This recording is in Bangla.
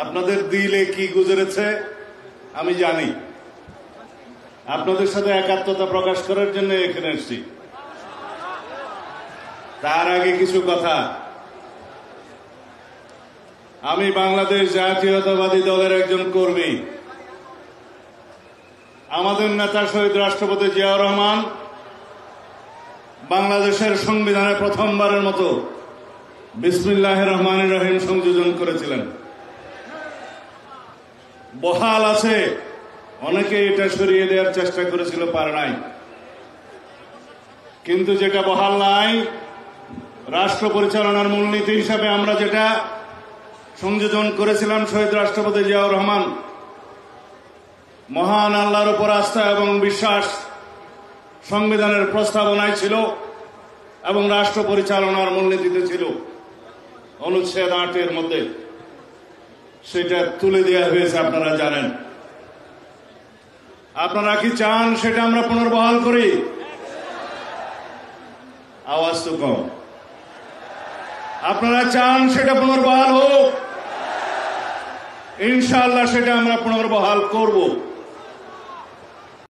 আপনাদের দিলে কি গুজরেছে আমি জানি। আপনাদের সাথে একাত্মতা প্রকাশ করার জন্য এখানে এসেছি। তার আগে কিছু কথা। আমি বাংলাদেশ জাতীয়তাবাদী দলের একজন কর্মী। আমাদের নেতা শহীদ রাষ্ট্রপতি জিয়াউর রহমান বাংলাদেশের সংবিধানে প্রথমবারের মতো বিসমিল্লাহির রহমানির রহিম সংযোজন করেছিলেন। বহাল আছে, অনেকে এটা সরিয়ে দেওয়ার চেষ্টা করেছিল, পারে নাই। কিন্তু যেটা বহাল নাই, রাষ্ট্র পরিচালনার মূলনীতি হিসাবে আমরা যেটা সংযোজন করেছিলাম, শহীদ রাষ্ট্রপতি জিয়াউর রহমান মহান আল্লাহর উপর আস্থা এবং বিশ্বাস সংবিধানের প্রস্তাবনায় ছিল এবং রাষ্ট্র পরিচালনার মূলনীতিতে ছিল। অনুচ্ছেদ 8-এর মধ্যে সেটা তুলে দেওয়া হয়েছে, আপনারা জানেন। আপনারা কি চান সেটা আমরা পুনর্বহাল করি? আওয়াজ তো কম। আপনারা চান সেটা পুনর্বহাল হোক? ইনশাআল্লাহ সেটা আমরা পুনর্বহাল করব।